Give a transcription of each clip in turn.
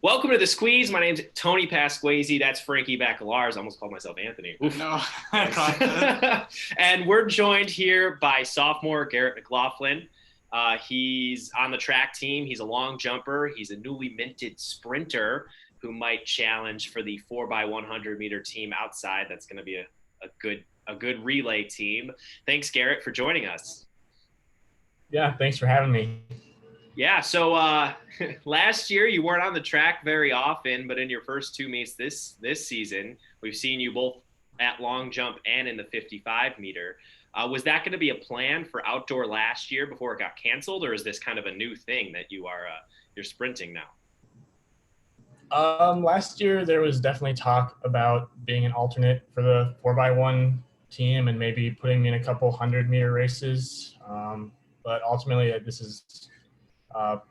Welcome to the Squeeze. My name's Tony Pasquazi. That's Frankie Bacalars. I almost called myself Anthony. Oof. No, And we're joined here by sophomore Garrett McLaughlin. He's on the track team. He's a long jumper. He's a newly minted sprinter who might challenge for the 4x100 meter team outside. That's going to be a good relay team. Thanks, Garrett, for joining us. Yeah, thanks for having me. Yeah, so last year you weren't on the track very often, but in your first two meets this season, we've seen you both at long jump and in the 55 meter. Was that going to be a plan for outdoor last year before it got canceled, or is this kind of a new thing that you're sprinting now? Last year there was definitely talk about being an alternate for the 4x1 team and maybe putting me in a couple 100-meter races. But ultimately, this is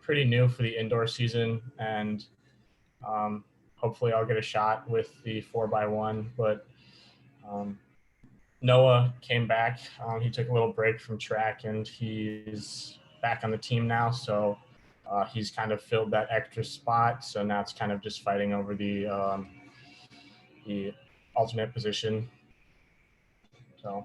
pretty new for the indoor season, and hopefully I'll get a shot with the 4x1. But Noah came back. He took a little break from track, and he's back on the team now. So he's kind of filled that extra spot. So now it's kind of just fighting over the alternate position. So.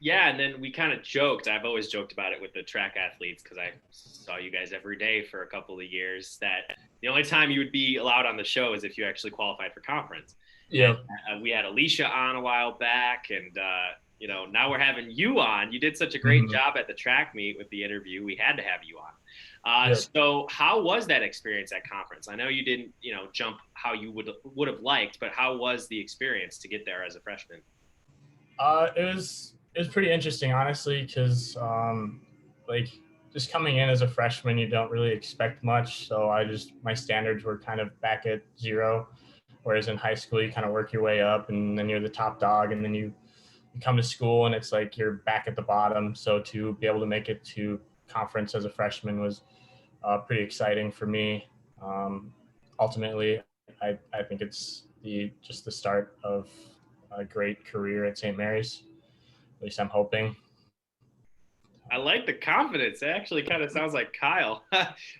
Yeah, and then we kind of joked. I've always joked about it with the track athletes because I saw you guys every day for a couple of years, that the only time you would be allowed on the show is if you actually qualified for conference. Yeah. We had Alicia on a while back, and now we're having you on. You did such a great job at the track meet with the interview. We had to have you on. So how was that experience at conference? I know you didn't, jump how you would have liked, but how was the experience to get there as a freshman? It was pretty interesting, honestly, because just coming in as a freshman, you don't really expect much. So my standards were kind of back at zero. Whereas in high school, you kind of work your way up, and then you're the top dog, and then you come to school and it's like you're back at the bottom. So to be able to make it to conference as a freshman was pretty exciting for me. Ultimately, I think it's just the start of a great career at St. Mary's. At least I'm hoping. I like the confidence. It actually kind of sounds like Kyle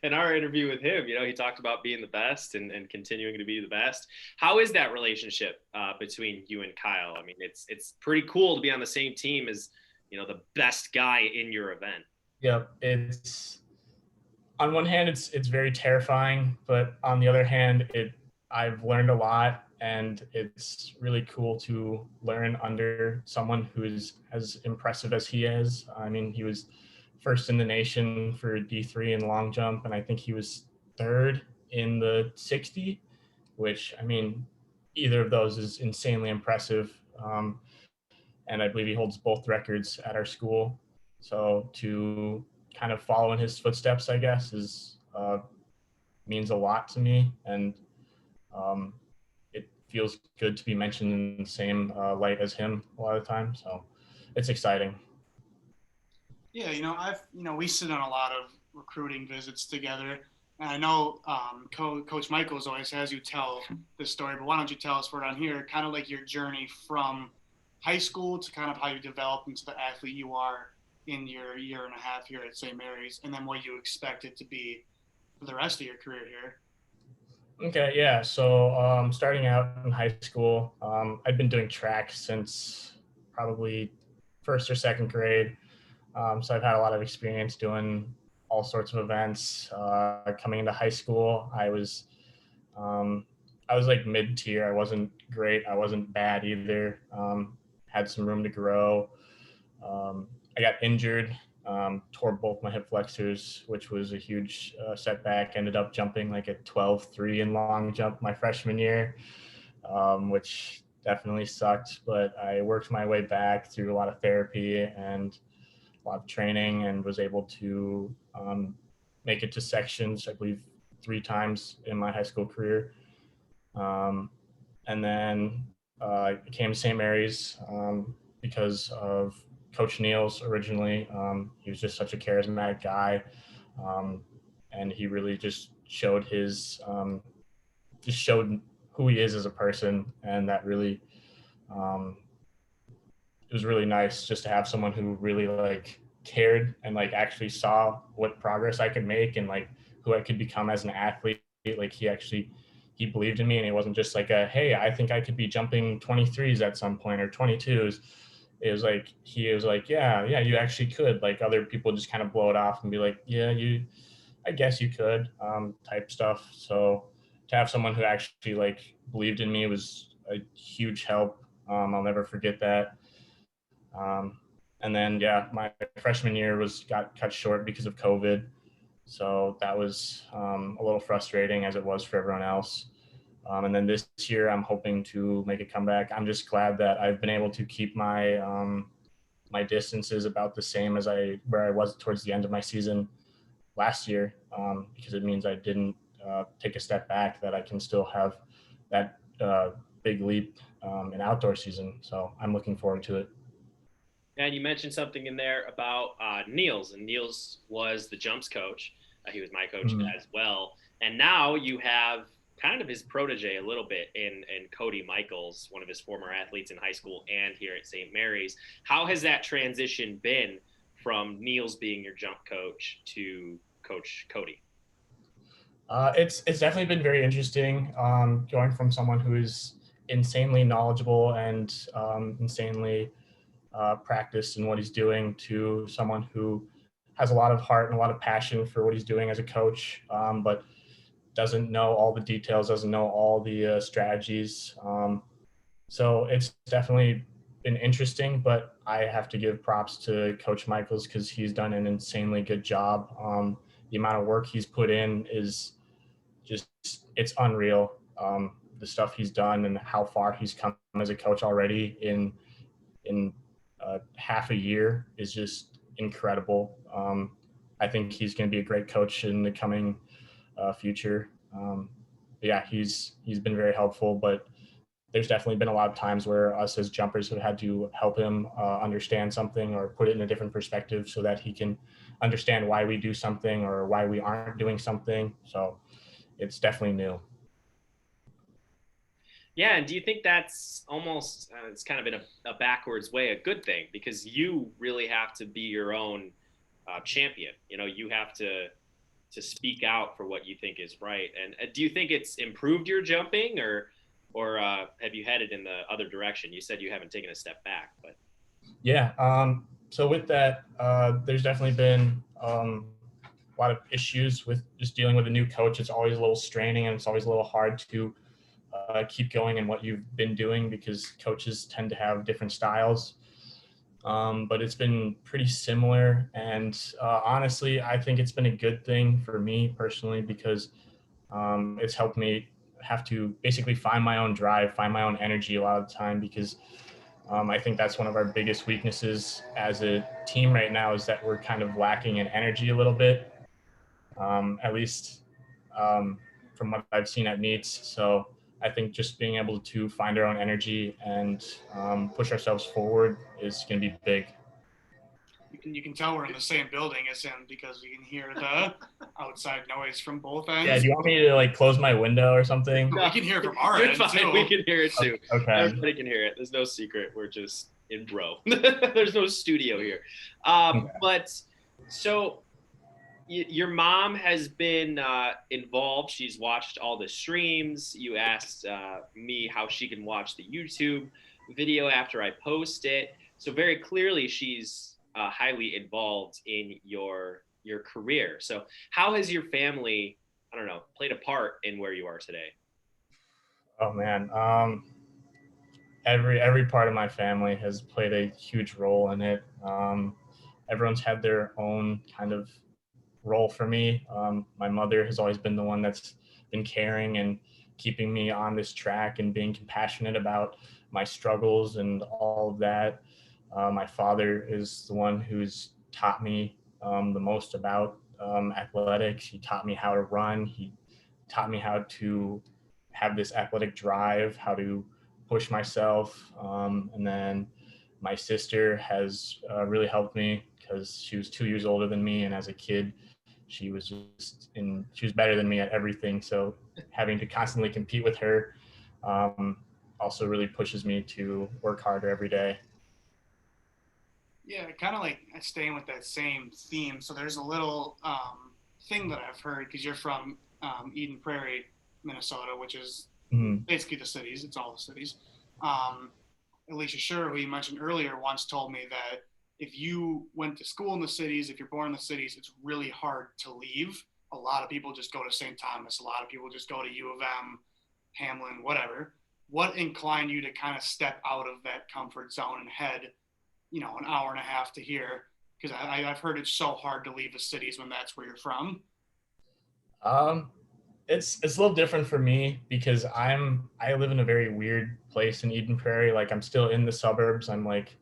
in our interview with him. He talked about being the best and continuing to be the best. How is that relationship between you and Kyle? I mean, it's pretty cool to be on the same team as, the best guy in your event. Yeah, it's on one hand, it's very terrifying, but on the other hand, I've learned a lot. And it's really cool to learn under someone who is as impressive as he is. I mean, he was first in the nation for D3 in long jump, and I think he was third in the 60, which, I mean, either of those is insanely impressive. And I believe he holds both records at our school. So to kind of follow in his footsteps, I guess, means a lot to me. And feels good to be mentioned in the same light as him a lot of the time. So it's exciting. Yeah, we sit on a lot of recruiting visits together. And I know Coach Michaels always has you tell this story, but why don't you tell us for it on here, kind of like your journey from high school to kind of how you developed into the athlete you are in your year and a half here at St. Mary's, and then what you expect it to be for the rest of your career here. Okay, yeah. So starting out in high school, I'd been doing track since probably first or second grade. So I've had a lot of experience doing all sorts of events. Coming into high school, I was like mid-tier. I wasn't great. I wasn't bad either. Had some room to grow. I got injured. Tore both my hip flexors, which was a huge setback. Ended up jumping like a 12.3 in long jump my freshman year, which definitely sucked. But I worked my way back through a lot of therapy and a lot of training, and was able to make it to sections, I believe, 3 times in my high school career. And then I came to St. Mary's because of Coach Neal's originally. He was just such a charismatic guy, and he really just showed who he is as a person, and that really it was really nice just to have someone who really cared and actually saw what progress I could make and who I could become as an athlete Like he believed in me, and it wasn't just like a, hey, I think I could be jumping 23s at some point or 22s. It was like, he was like, yeah, you actually could. Like other people just kind of blow it off and be like, yeah, I guess you could, type stuff. So to have someone who actually like believed in me was a huge help. I'll never forget that. And then, yeah, my freshman year got cut short because of COVID. So that was a little frustrating, as it was for everyone else. And then this year, I'm hoping to make a comeback. I'm just glad that I've been able to keep my distances about the same as where I was towards the end of my season last year, because it means I didn't take a step back, that I can still have that big leap in outdoor season. So I'm looking forward to it. And you mentioned something in there about Niels, and Niels was the jumps coach. He was my coach Mhm. as well. And now you have kind of his protege a little bit in Cody Michaels, one of his former athletes in high school and here at St. Mary's. How has that transition been from Niels being your jump coach to Coach Cody? It's definitely been very interesting, going from someone who is insanely knowledgeable and insanely practiced in what he's doing to someone who has a lot of heart and a lot of passion for what he's doing as a coach, but doesn't know all the details, doesn't know all the strategies. So it's definitely been interesting, but I have to give props to Coach Michaels because he's done an insanely good job. The amount of work he's put in is just, it's unreal. The stuff he's done and how far he's come as a coach already in half a year is just incredible. I think he's going to be a great coach in the coming future. Yeah, he's been very helpful, but there's definitely been a lot of times where us as jumpers have had to help him understand something or put it in a different perspective so that he can understand why we do something or why we aren't doing something. So it's definitely new. Yeah, and do you think that's almost it's kind of in a backwards way a good thing because you really have to be your own champion. You know, you have to speak out for what you think is right. And do you think it's improved your jumping, or have you headed in the other direction? You said you haven't taken a step back, but Yeah. So with that, there's definitely been a lot of issues with just dealing with a new coach. It's always a little straining and it's always a little hard to keep going in what you've been doing because coaches tend to have different styles. But it's been pretty similar. And honestly, I think it's been a good thing for me personally because it's helped me have to basically find my own drive, find my own energy a lot of the time because I think that's one of our biggest weaknesses as a team right now is that we're kind of lacking in energy a little bit, at least from what I've seen at meets. So I think just being able to find our own energy and push ourselves forward is going to be big. You can tell we're in the same building as him because we can hear the outside noise from both Yeah, do ends. you want me to like close my window or something? We can hear it from our end fine. too. We can hear it too. Okay. Everybody can hear it. There's no secret. We're just in bro. There's no studio here. But so your mom has been involved. She's watched all the streams. You asked me how she can watch the YouTube video after I post it. So very clearly, she's highly involved in your career. So how has your family, I don't know, played a part in where you are today? Oh man, every part of my family has played a huge role in it. Everyone's had their own kind of role for me. My mother has always been the one that's been caring and keeping me on this track and being compassionate about my struggles and all of that. My father is the one who's taught me the most about athletics. He taught me how to run. He taught me how to have this athletic drive, how to push myself. And then my sister has really helped me because she was 2 years older than me. And as a kid, she was she was better than me at everything. So having to constantly compete with her also really pushes me to work harder every day. Yeah, kind of like staying with that same theme. So there's a little thing that I've heard because you're from Eden Prairie, Minnesota, which is Mhm. basically the cities. It's all the cities. Alicia Schur, who you mentioned earlier, once told me that if you went to school in the cities, if you're born in the cities, it's really hard to leave. A lot of people just go to St. Thomas. A lot of people just go to U of M, Hamlin, whatever. What inclined you to kind of step out of that comfort zone and head, an hour and a half to here? Because I've heard it's so hard to leave the cities when that's where you're from. Um, it's a little different for me because I live in a very weird place in Eden Prairie. Like I'm still in the suburbs. I'm like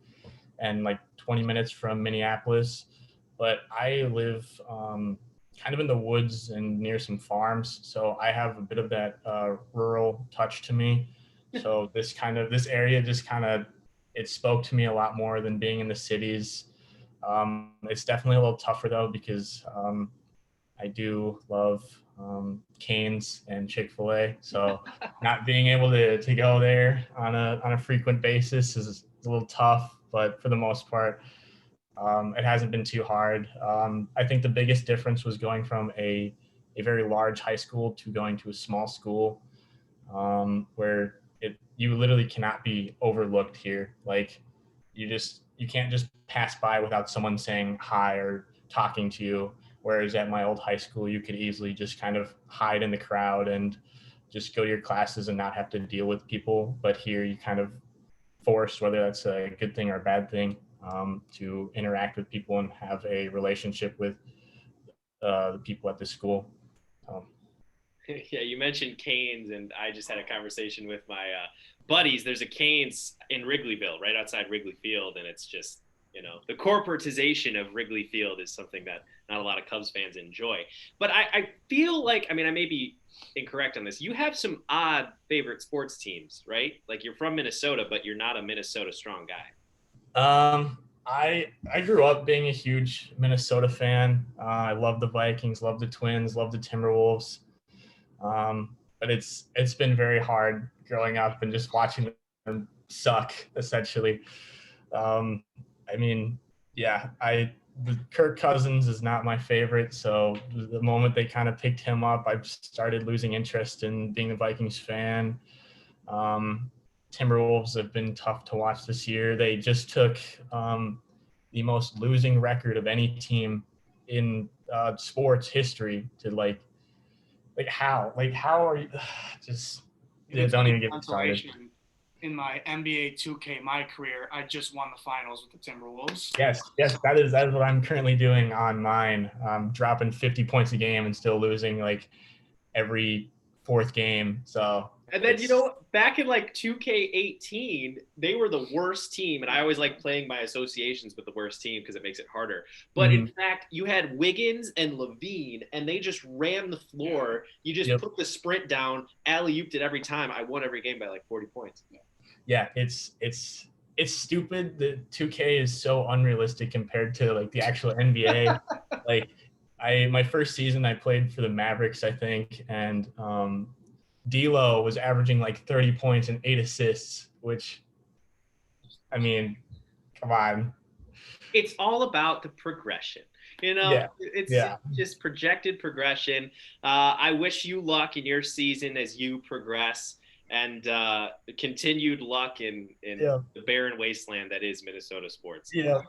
20 minutes from Minneapolis, but I live kind of in the woods and near some farms. So I have a bit of that rural touch to me. So this area just kind of, it spoke to me a lot more than being in the cities. It's definitely a little tougher though, because I do love Cane's and Chick-fil-A. So not being able to go there on a frequent basis is a little tough, but for the most part, it hasn't been too hard. I think the biggest difference was going from a very large high school to going to a small school, where you literally cannot be overlooked here. Like you can't just pass by without someone saying hi or talking to you. Whereas at my old high school, you could easily just kind of hide in the crowd and just go to your classes and not have to deal with people. But here you kind of forced, whether that's a good thing or a bad thing, to interact with people and have a relationship with the people at the school. Um, Yeah, you mentioned Canes, and I just had a conversation with my buddies. There's a Canes in Wrigleyville, right outside Wrigley Field, and it's just, the corporatization of Wrigley Field is something that not a lot of Cubs fans enjoy. But I feel like, I may be incorrect on this. You have some odd favorite sports teams, right? Like you're from Minnesota, but you're not a Minnesota strong guy. I grew up being a huge Minnesota fan. I love the Vikings, love the Twins, love the Timberwolves. But it's been very hard growing up and just watching them suck, essentially. Um, yeah, Kirk Cousins is not my favorite. So the moment they kind of picked him up, I started losing interest in being a Vikings fan. Timberwolves have been tough to watch this year. They just took the most losing record of any team in sports history to how are you just don't even get me started. In my NBA 2K, my career, I just won the finals with the Timberwolves. Yes, that is what I'm currently doing on mine. Dropping 50 points a game and still losing like every fourth game. So and then back in like 2K18, they were the worst team, and I always like playing my associations with the worst team because it makes it harder. But in fact, you had Wiggins and Levine, and they just ran the floor. You just put the sprint down, alley-ooped it every time. I won every game by like 40 points. Yeah, it's stupid. The 2K is so unrealistic compared to like the actual NBA. Like my first season, I played for the Mavericks, I think, and D'Lo was averaging like 30 points and 8 assists, which, come on. It's all about the progression. It's just projected progression. I wish you luck in your season as you progress, and continued luck in the barren wasteland that is Minnesota sports. Yeah.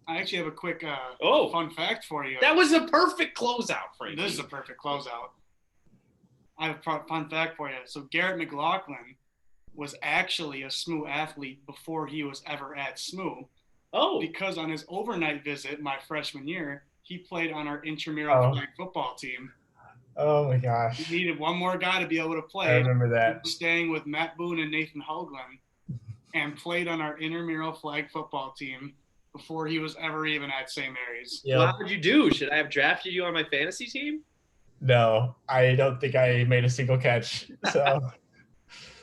I actually have a quick fun fact for you. That was a perfect closeout, Frankie. This is a perfect closeout. I have a fun fact for you. So Garrett McLaughlin was actually a SMU athlete before he was ever at SMU. Oh. Because on his overnight visit my freshman year, he played on our intramural flag football team. Oh my gosh. He needed one more guy to be able to play. I remember that. He was staying with Matt Boone and Nathan Hoagland and played on our intramural flag football team before he was ever even at St. Mary's. Yep. Well, how did you do? Should I have drafted you on my fantasy team? No, I don't think I made a single catch. So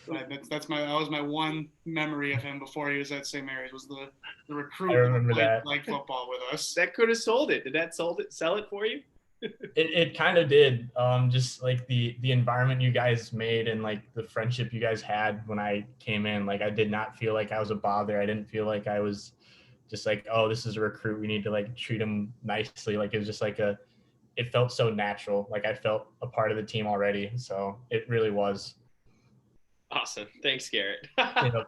that was my one memory of him before he was at St. Mary's, was the recruit I remember who played that. flag football with us. That could have sold it. Did that sell it for you? It kind of did. Just like the environment you guys made and like the friendship you guys had when I came in, like I did not feel like I was a bother. I didn't feel like I was just like, oh, this is a recruit, we need to like treat him nicely. Like it was just like it felt so natural. Like I felt a part of the team already. So it really was. Awesome. Thanks, Garrett. You know,